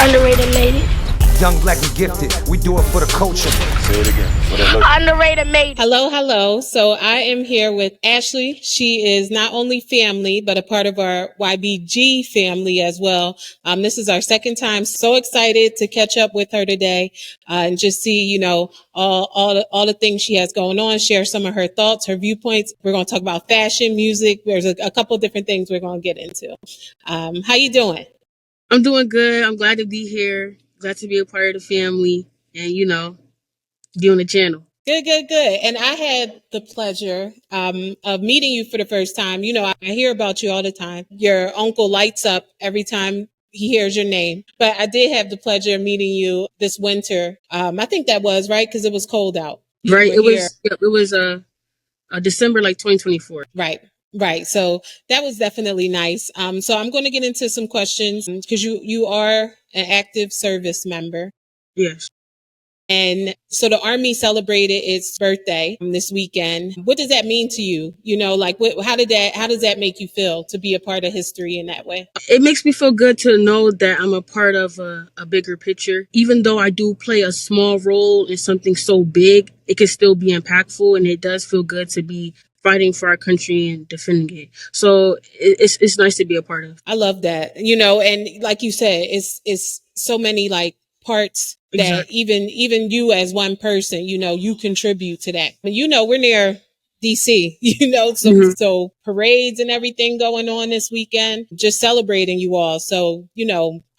Underrated lady. Young, black, and gifted. We do it for the culture. Say it again. What that look? Underrated lady. Hello. So I am here with Ashlee. She is not only family, but a part of our YBG family as well. This is our second time. So excited to catch up with her today and just see, all the things she has going on, share some of her thoughts, her viewpoints. We're going to talk about fashion, music. There's a couple different things we're going to get into. How you doing? I'm doing good. I'm glad to be here. Glad to be a part of the family and, be on the channel. Good. And I had the pleasure of meeting you for the first time. I hear about you all the time. Your uncle lights up every time he hears your name. But I did have the pleasure of meeting you this winter. I think that was, right? Because it was cold out. Right. It was December 2024. Right. So that was definitely nice. So I'm going to get into some questions because you are an active service member. Yes. And so the Army celebrated its birthday this weekend. What does that mean to you? How does that make you feel to be a part of history in that way? It makes me feel good to know that I'm a part of a bigger picture. Even though I do play a small role in something so big, it can still be impactful, and it does feel good to be fighting for our country and defending it. So it's nice to be a part of. I love that. And like you said, it's so many parts that exactly. even you as one person, you contribute to that. But we're near DC, so parades and everything going on this weekend, just celebrating you all. So,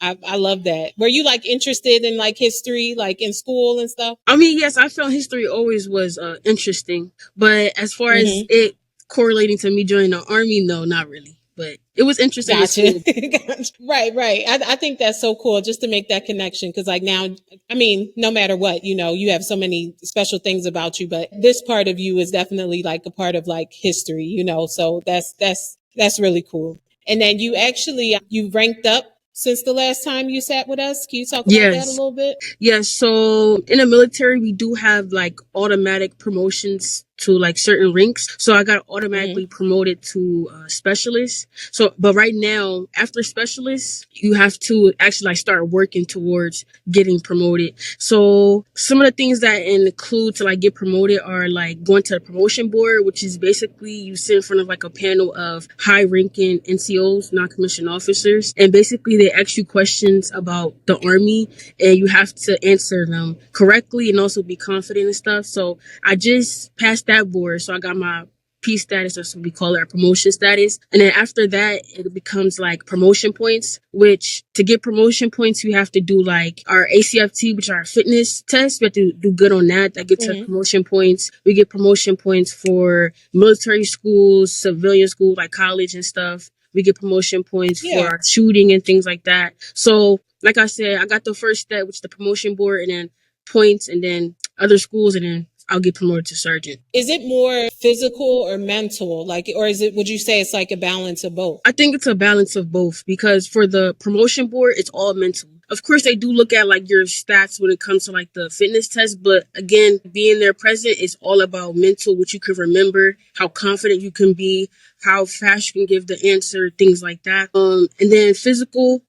I love that. Were you interested in history, in school and stuff? I mean, yes, I felt history always was interesting, but as far as it correlating to me joining the Army, no, not really. But it was interesting. Gotcha. Right. I think that's so cool just to make that connection. Cause now, no matter what, you have so many special things about you, but this part of you is definitely a part of history, so that's really cool. And then you ranked up since the last time you sat with us. Can you talk about that a little bit? Yes. So in the military, we do have automatic promotions to certain ranks. So I got automatically promoted to specialist. So, but right now, after specialist, you have to actually start working towards getting promoted. So some of the things that include to get promoted are going to the promotion board, which is basically you sit in front of a panel of high ranking NCOs, non-commissioned officers. And basically they ask you questions about the Army and you have to answer them correctly and also be confident and stuff. So I just passed that board. So I got my P status, or so we call it our promotion status. And then after that, it becomes promotion points, which to get promotion points, you have to do our ACFT, which are our fitness tests. We have to do good on that. That gets us promotion points. We get promotion points for military schools, civilian schools, college and stuff. We get promotion points for our shooting and things like that. So like I said, I got the first step, which is the promotion board, and then points, and then other schools, and then I'll get promoted to sergeant. Is it more physical or mental? Or would you say it's a balance of both? I think it's a balance of both, because for the promotion board, it's all mental. Of course, they do look at your stats when it comes to the fitness test. But again, being there present is all about mental, what you can remember, how confident you can be, how fast you can give the answer, things like that. And then physical,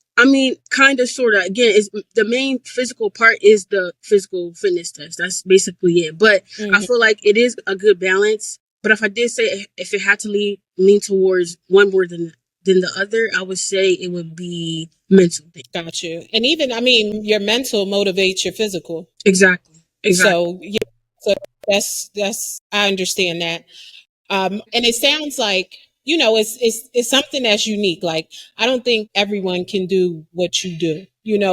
kind of, sort of. Again, is the main physical part is the physical fitness test. That's basically it. But I feel it is a good balance. But if I did say if it had to lean towards one more than the other, I would say it would be mental. Got you. And even, your mental motivates your physical. Exactly. So that's I understand that. And it sounds it's something that's unique. I don't think everyone can do what you do,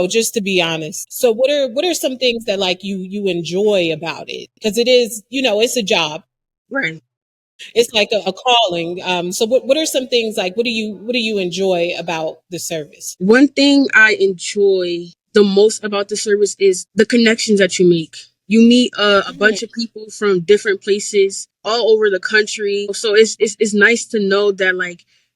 just to be honest. So what are some things that you enjoy about it? Because it is, it's a job. Right. It's a calling. So what are some things what do you enjoy about the service? One thing I enjoy the most about the service is the connections that you make. You meet a bunch of people from different places all over the country. So it's nice to know that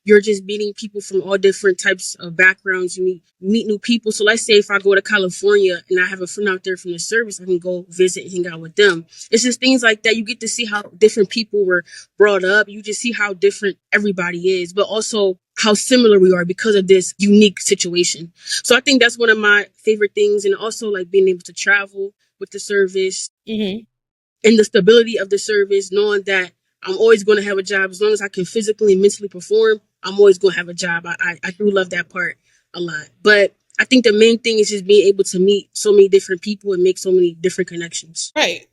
you're just meeting people from all different types of backgrounds. You meet new people. So let's say if I go to California and I have a friend out there from the service, I can go visit and hang out with them. It's just things like that. You get to see how different people were brought up. You just see how different everybody is. But also how similar we are because of this unique situation. So I think that's one of my favorite things. And also like being able to travel with the service and the stability of the service, knowing that I'm always going to have a job. As long as I can physically and mentally perform, I'm always going to have a job. I do love that part a lot. But I think the main thing is just being able to meet so many different people and make so many different connections. Right.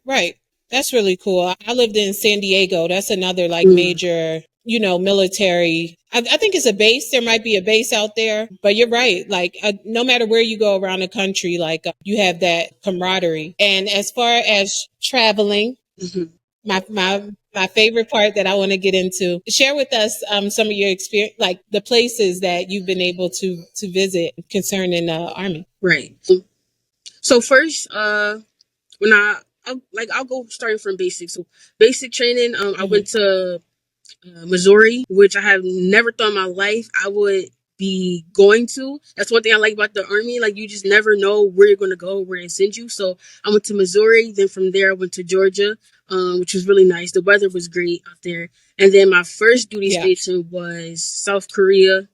That's really cool. I lived in San Diego. That's another like major, military. I think it's a base. There might be a base out there, but you're right. Like no matter where you go around the country, like you have that camaraderie. And as far as traveling, my favorite part that I want to get into, share with us some of your experience, like the places that you've been able to visit concerning the Army. Right. So first, when I'll go starting from basic. So basic training, I went to Missouri, which I have never thought in my life I would be going to. That's one thing I like about the Army. Like you just never know where you're going to go, where they send you. So I went to Missouri. Then from there, I went to Georgia, which was really nice. The weather was great out there. And then my first duty station was South Korea,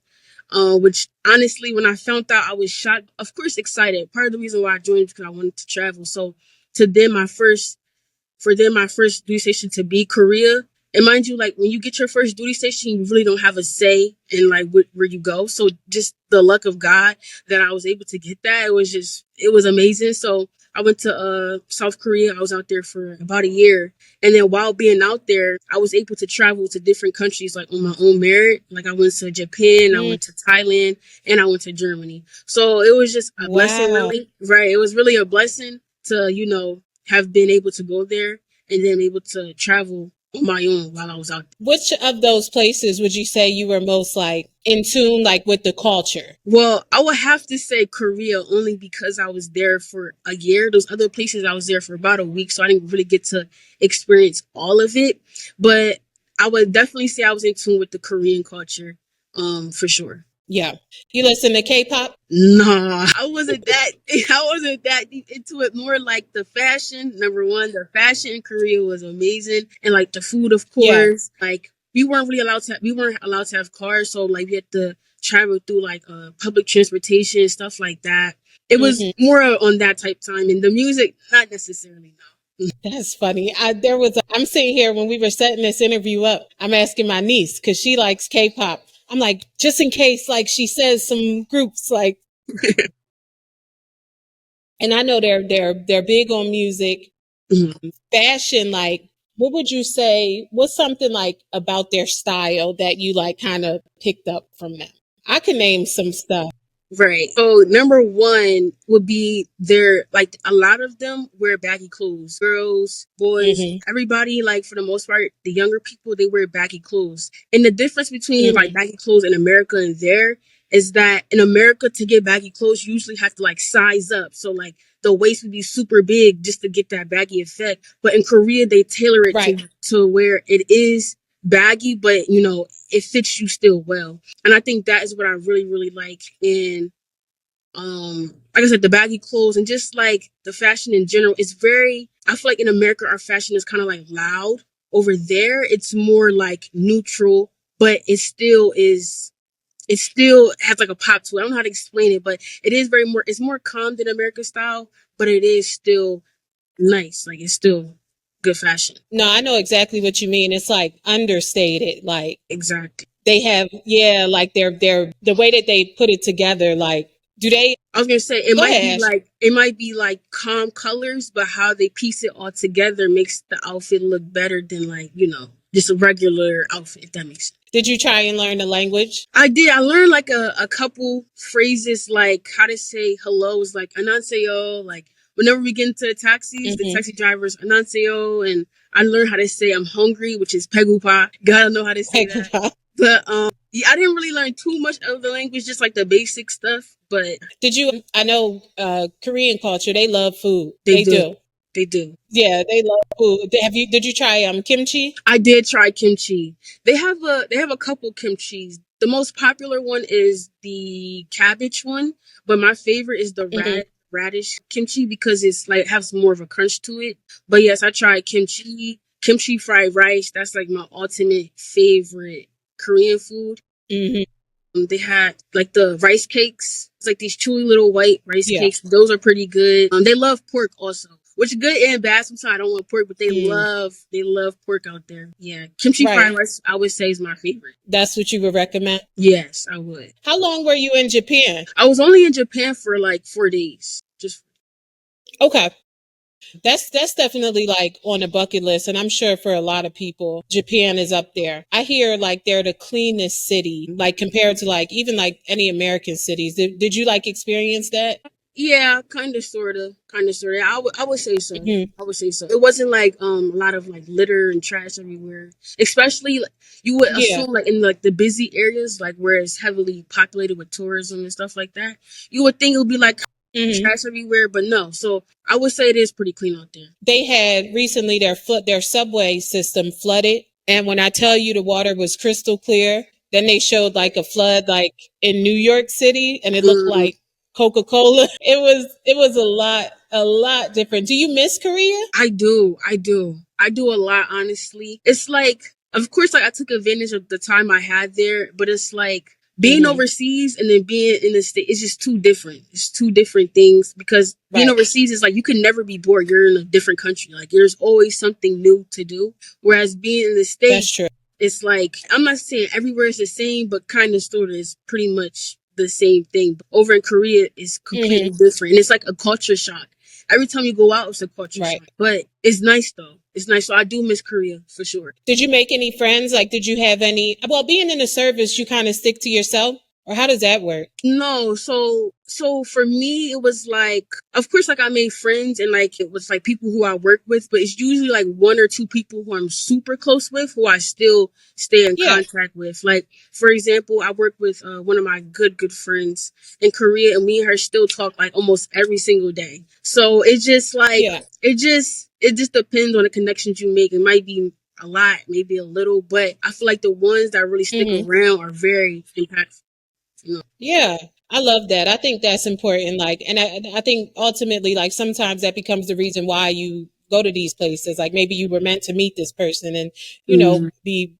which honestly, when I found out, I was shocked. Of course, excited. Part of the reason why I joined is because I wanted to travel. So to them, my first duty station to be Korea. And mind you, like when you get your first duty station, you really don't have a say in like where you go. So just the luck of God that I was able to get that, it was amazing. So I went to South Korea. I was out there for about a year. And then while being out there, I was able to travel to different countries like on my own merit. Like I went to Japan, I went to Thailand, and I went to Germany. So it was just a blessing, really. Right. It was really a blessing to, have been able to go there and then able to travel on my own while I was out there. Which of those places would you say you were most like in tune like with the culture? Well, I would have to say Korea only because I was there for a year. Those other places I was there for about a week, so I didn't really get to experience all of it. But I would definitely say I was in tune with the Korean culture, for sure. Yeah. You listen to K-pop? No, I wasn't that deep into it. More like the fashion. Number one, the fashion in Korea was amazing. And like the food, of course. Yeah. Like we weren't allowed to have cars. So like we had to travel through like public transportation, stuff like that. It was more on that type time. And the music, not necessarily, no. That's funny. I'm sitting here when we were setting this interview up, I'm asking my niece because she likes K-pop. I'm like, just in case, like she says some groups like, and I know they're big on music, fashion. Like, what would you say? What's something like about their style that you like kind of picked up from them? I can name some stuff. Right. So number one would be like a lot of them wear baggy clothes. Girls, boys, everybody, like for the most part, the younger people, they wear baggy clothes. And the difference between like baggy clothes in America and there is that in America to get baggy clothes, you usually have to like size up. So like the waist would be super big just to get that baggy effect. But in Korea, they tailor it to where it is baggy, but it fits you still well. And I think that is what I really, really like in, like I said, the baggy clothes and just like the fashion in general. I feel like in America, our fashion is kind of like loud. Over there, it's more like neutral, but it still has like a pop to it. I don't know how to explain it, but it's more calm than American style, but it is still nice. Like it's still good fashion. No, I know exactly what you mean. It's like understated. Like exactly. They have, like they're the way that they put it together. Like, do they? I was gonna say it might be like calm colors, but how they piece it all together makes the outfit look better than like just a regular outfit. If that makes sense. Did you try and learn the language? I did. I learned like a couple phrases, like how to say hello is like 안녕하세요. Like whenever we get into taxis, the taxi drivers 안녕하세요, and I learned how to say I'm hungry, which is 배고파. Gotta know how to say that. But I didn't really learn too much of the language, just like the basic stuff. But I know Korean culture, they love food. They do. They do. Yeah, they love food. Did you try kimchi? I did try kimchi. They have a couple kimchis. The most popular one is the cabbage one, but my favorite is the radish kimchi because it's like has more of a crunch to it. But yes, I tried kimchi fried rice. That's like my ultimate favorite Korean food. They had like the rice cakes. It's like these chewy little white rice Yeah. cakes. Those are pretty good. They love pork also, which is good and bad. Sometimes I don't want pork, but they love pork out there. Yeah, kimchi fried Right. rice I would say is my favorite. That's what you would recommend? Yes, I would. How long were you in Japan? I was only in Japan for like 4 days. Just Okay. That's definitely like on a bucket list. And I'm sure for a lot of people, Japan is up there. I hear like they're the cleanest city, like compared to like even like any American cities. Did you like experience that? yeah, kind of, kind of, sort of. I would say so. Mhm. I would say so. It wasn't like a lot of like litter and trash everywhere. Especially like, you would Yeah. assume like in like the busy areas, like where it's heavily populated with tourism and stuff like that. You would think it would be like Mhm. trash everywhere, but no. So I would say it is pretty clean out there. They had recently their subway system flooded. And when I tell you the water was crystal clear, then they showed like a flood like in New York City and it looked Mm, like Coca-Cola. It was a lot different. Do you miss Korea? I do. I do a lot, honestly. It's like, of course, like I took advantage of the time I had there, but it's like being Mhm. overseas and then being in the state, it's just too different. It's two different things because being Right. overseas is like you can never be bored. You're in a different country. Like there's always something new to do. Whereas being in the That's States, true. it's like, I'm not saying everywhere is the same, but kind of sort of is pretty much the same thing. But over in Korea, it's completely Mhm. different. And it's like a culture shock. Every time you go out, it's a culture Right. shock. But it's nice though. It's nice. So I do miss Korea for sure. Did you make any friends? Like, did you have any? Well, being in the service, you kind of stick to yourself, or how does that work? No, so for me it was like, of course, like I made friends and like it was like people who I work with, but it's usually like one or two people who I'm super close with who I still stay in Yeah. contact with. Like for example, I work with one of my good friends in Korea, and me and her still talk like almost every single day. So it's just like Yeah. it just depends on the connections you make. It might be a lot, maybe a little, but I feel like the ones that really stick Mhm. around are very impactful. You know? Yeah. I love that. I think that's important. Like, and I think ultimately, like sometimes that becomes the reason why you go to these places. Like maybe you were meant to meet this person and, be,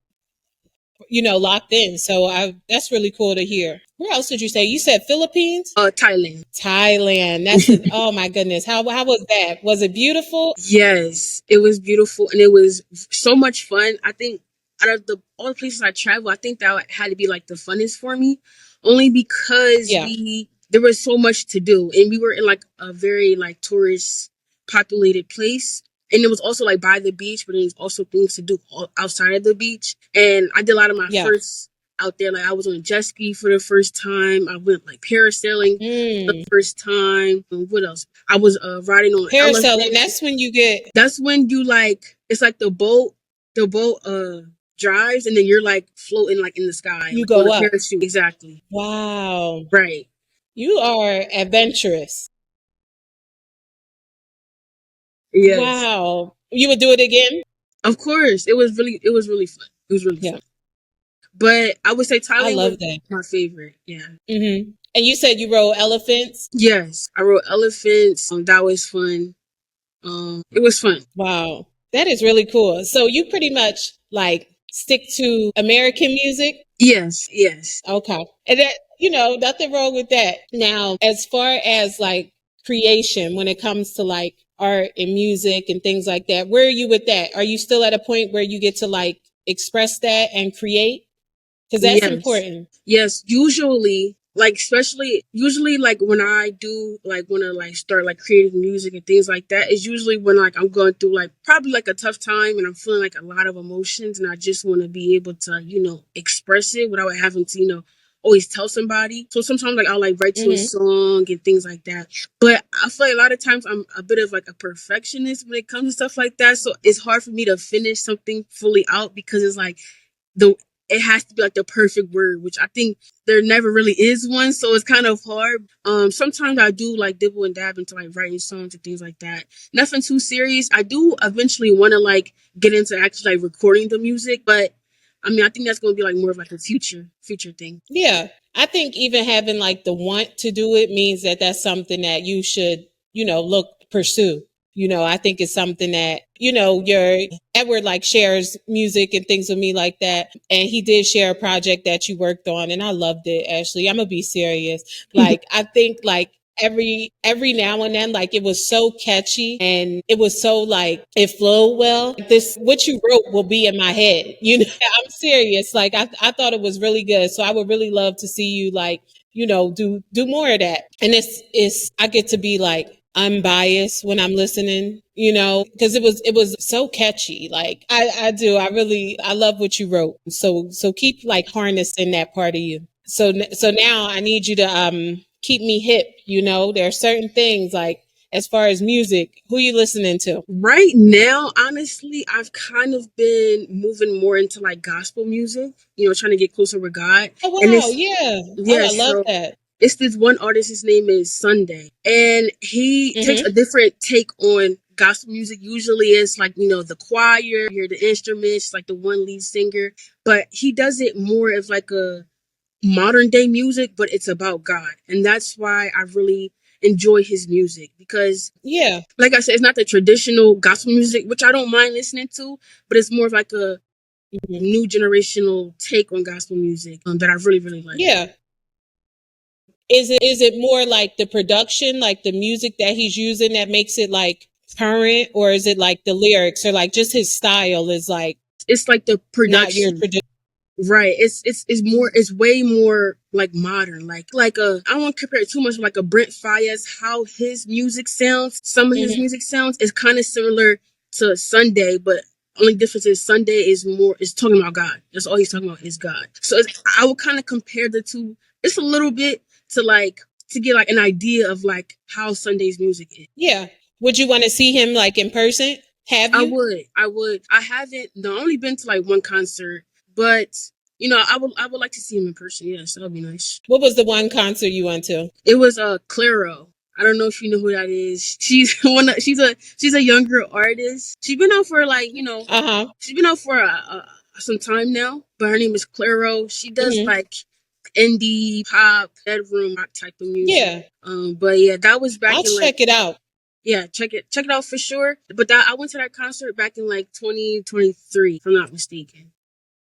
locked in. So that's really cool to hear. Where else did you say? You said Philippines? Thailand. Thailand. Oh my goodness. How was that? Was it beautiful? Yes, it was beautiful and it was so much fun. I think out of all the places I traveled, I think that had to be like the funnest for me, only because Yeah. there was so much to do and we were in like a very like tourist populated place. And it was also like by the beach, but there's also things to do outside of the beach. And I did a lot of my Yeah. first out there. Like I was on a jet ski for the first time. I went like parasailing the Mm. first time. And what else? I was riding on an Parasailing. elephant. That's when you get. That's when you like, it's like the boat drives and then you're like floating like in the sky, You like go on a up. parachute. Exactly. Wow. Right. You are adventurous. Yes. Wow. You would do it again? Of course. It was really fun. It was really Yeah. fun. But I would say I Thailand was love that. my favorite. Yeah. Hmm. And you said you rode elephants? Yes. I rode elephants. That was fun. It was fun. Wow. That is really cool. So you pretty much like stick to American music? Yes. Yes. Okay. And that, nothing wrong with that. Now, as far as like creation, when it comes to like art and music and things like that, where are you with that? Are you still at a point where you get to like express that and create? Because that's Yes. important. Yes. Usually, like especially usually like when I do like want to like start like creating music and things like that, it's usually when like I'm going through like probably like a tough time and I'm feeling like a lot of emotions and I just want to be able to, express it without having to, always tell somebody. So sometimes like I'll like write to a Hmm. song and things like that. But I feel like a lot of times I'm a bit of like a perfectionist when it comes to stuff like that. So it's hard for me to finish something fully out because it's like the it has to be like the perfect word, which I think there never really is one. So it's kind of hard. Sometimes I do like dibble and dab into like writing songs and things like that. Nothing too serious. I do eventually want to like get into actually like recording the music, but I mean, I think that's going to be like more of like a future thing. Yeah. I think even having like the want to do it means that that's something that you should, pursue. I think it's something that, your Edward like shares music and things with me like that. And he did share a project that you worked on and I loved it, Ashley. I'm gonna be serious. Like, I think like every now and then, like it was so catchy and it was so like it flowed well. This what you wrote will be in my head. I'm serious. Like I thought it was really good. So I would really love to see you like, do more of that. And it's I get to be like unbiased when I'm listening, because it was so catchy. Like I love what you wrote. So keep like harnessing that part of you. So now I need you to keep me hip. There are certain things like as far as music, who you listening to? Right now, honestly, I've kind of been moving more into like gospel music, trying to get closer with God. Oh And wow, it's yeah. Oh, yeah, I love so that. it's this one artist, his name is Sunday. And he takes Mm-hmm. a different take on gospel music. Usually it's like, the choir, you hear the instruments, like the one lead singer. But he does it more of like a modern day music, but it's about God. And that's why I really enjoy his music because, Yeah. like I said, it's not the traditional gospel music, which I don't mind listening to, but it's more of like a Mm-hmm. new generational take on gospel music that I really, really like. Yeah. Is it more like the production, like the music that he's using that makes it like current, or is it like the lyrics, or like just his style is like It's like the not your production. tradition? Right. It's way more like modern. I don't want to compare it too much like a Brent Fayez, how his music sounds. Some of his Mm-hmm. music sounds is kind of similar to Sunday, but only difference is Sunday is talking about God. That's all he's talking about is God. So I would kind of compare the two. It's a little bit to get like an idea of like how Sunday's music is. Yeah. Would you want to see him like in person? Have I you? would. I would. I haven't. No, I only been to like one concert, but I would like to see him in person. Yes, that would be nice. What was the one concert you went to? It was Claro. I don't know if you know who that is. She's she's a younger artist. She's been out for Uh-huh. she's been out for some time now. But her name is Claro. She does Mm-hmm. like indie pop, bedroom rock type of music. Yeah. But yeah, that was back I'll in like check it out. yeah, check it out for sure. But I went to that concert back in like 2023, if I'm not mistaken.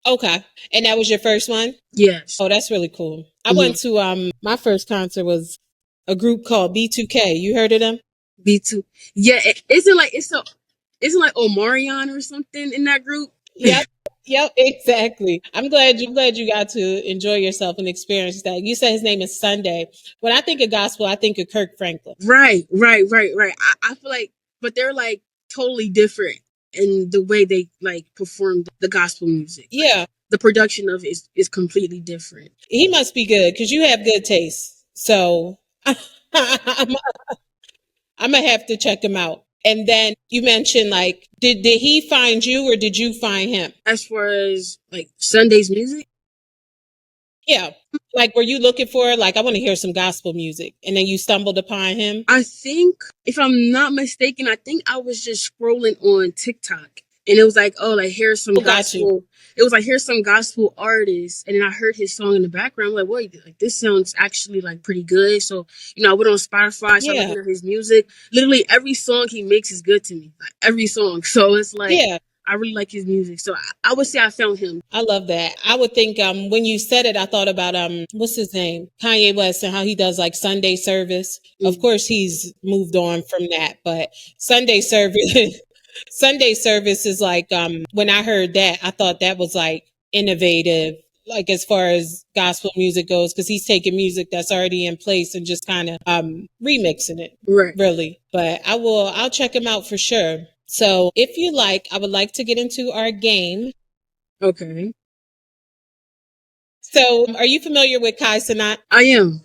Okay. And that was your first one? Yes. Oh, that's really cool. I Mm-hmm. went to my first concert was a group called B2K. You heard of them? B2. Yeah, isn't like Omarion or something in that group? Yep. Yep, exactly. I'm glad you got to enjoy yourself and experience that. You said his name is Sunday. When I think of gospel, I think of Kirk Franklin. Right. I feel like, but they're like totally different in the way they like perform the gospel music. Yeah. The production of it is completely different. He must be good because you have good taste. So I'm gonna have to check him out. And then you mentioned like, did he find you or did you find him? As far as like Sunday's music, Yeah. Like, were you looking for like I want to hear some gospel music, and then you stumbled upon him? I think, if I'm not mistaken, I think I was just scrolling on TikTok and it was like, oh, like here's some Oh, got you. gospel. It was like here's some gospel artists, and then I heard his song in the background. I'm like, wait, like this sounds actually like pretty good. So I went on Spotify, started Yeah. looking at his music. Literally every song he makes is good to me, like every song. So it's like Yeah. I really like his music. So I would say I found him. I love that. I would think when you said it, I thought about what's his name? Kanye West, and how he does like Sunday service. Of course he's moved on from that, but Sunday service Sunday service is like when I heard that, I thought that was like innovative, like as far as gospel music goes, because he's taking music that's already in place and just kind of remixing it. Right. Really. But I'll check him out for sure. So if you like, I would like to get into our game. Okay. So are you familiar with Kai Cenat? I am.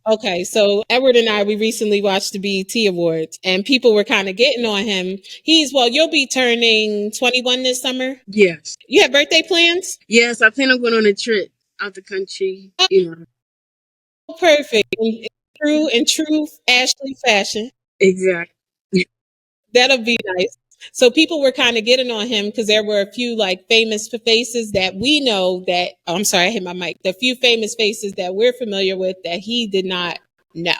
Okay, so Edward and I, we recently watched the BET Awards, and people were kind of getting on him. You'll be turning 21 this summer. Yes. You have birthday plans? Yes, I plan on going on a trip out the country. Oh, perfect. In true Ashlee fashion. Exactly. That'll be nice. So people were kind of getting on him because there were a few like famous faces that we know that, oh, I'm sorry, I hit my mic. The few famous faces that we're familiar with that he did not know.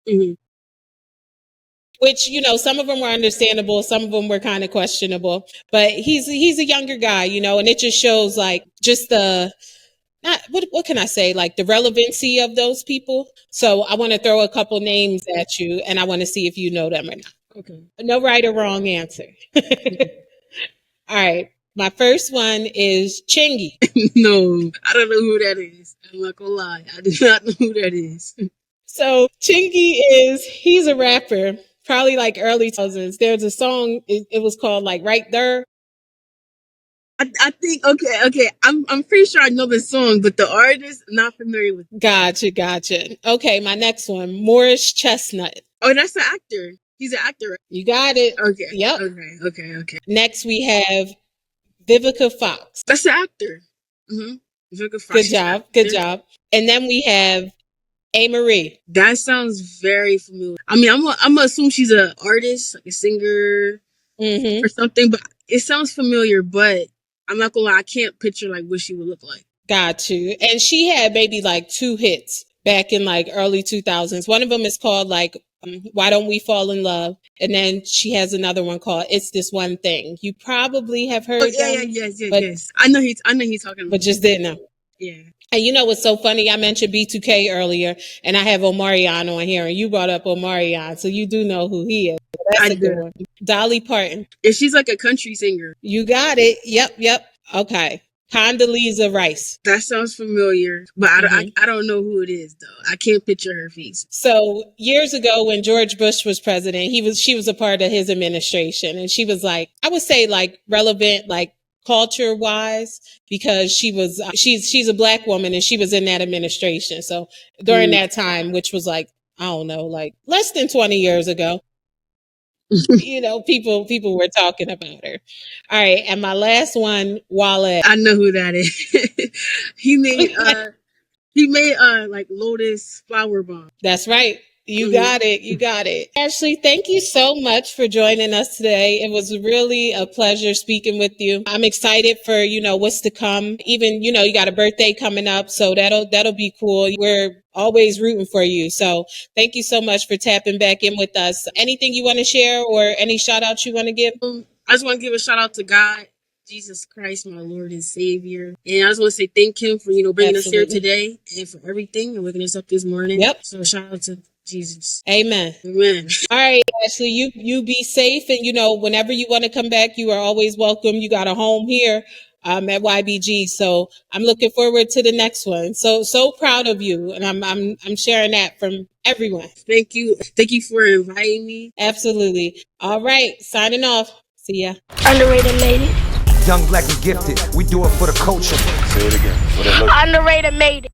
Mm-hmm. which, you know, some of them were understandable, some of them were kind of questionable, but he's a younger guy, you know, and it just shows like just the, not what can I say, like the relevancy of those people. So I want to throw a couple names at you and I want to see if you know them or not. Okay. No right or wrong answer. All right. My first one is Chingy. No, I don't know who that is. I'm not gonna lie. I do not know who that is. So Chingy he's a rapper, probably like early 2000s. There's a song, it was called like Right There. I think, okay. I'm pretty sure I know the song, but the artist, not familiar with. Gotcha. Okay, my next one, Morris Chestnut. Oh, that's the actor. He's an actor, right? You got it. Okay. Yep. Okay. Next we have Vivica Fox. That's the actor. Vivica Fox. Good job. And then we have A. Marie. That sounds very familiar. I mean, I'm gonna assume she's an artist, like a singer or something, but it sounds familiar, but I'm not gonna lie, I can't picture like what she would look like. Got you. And she had maybe like 2 hits back in like early 2000s. One of them is called like Why Don't We Fall in Love? And then she has another one called It's This One Thing. You probably have heard them. Yes. I know he's talking about, but just didn't know. Yeah. And you know what's so funny? I mentioned B2K earlier, and I have Omarion on here, and you brought up Omarion, so you do know who he is. That's a good one. Dolly Parton. And she's like a country singer. You got it. Yep. Okay. Condoleezza Rice. That sounds familiar, but I don't know who it is though. I can't picture her face. So years ago when George Bush was president, she was a part of his administration, and she was like, I would say like relevant, like culture wise, because she's a Black woman and she was in that administration. So during that time, which was like, I don't know, like less than 20 years ago, you know, people were talking about her. All right. And my last one, Wale. I know who that is. He made like Lotus Flower Bomb. That's right. You got it. Ashlee, thank you so much for joining us today. It was really a pleasure speaking with you. I'm excited for, you know, what's to come. Even, you know, you got a birthday coming up, so that'll be cool. We're always rooting for you. So thank you so much for tapping back in with us. Anything you want to share or any shout outs you want to give? I just want to give a shout out to God, Jesus Christ, my Lord and Savior. And I just want to say thank him for, you know, bringing us here today and for everything and waking us up this morning. Yep. So shout out to Jesus. Amen. All right, Ashlee, you be safe, and you know, whenever you want to come back, you are always welcome. You got a home here at YBG, so I'm looking forward to the next one. So proud of you, and I'm sharing that from everyone. Thank you for inviting me. Absolutely. All right, signing off. See ya. Underrated lady. Young, black, and gifted. We do it for the culture. Say it again. What it look? Underrated lady.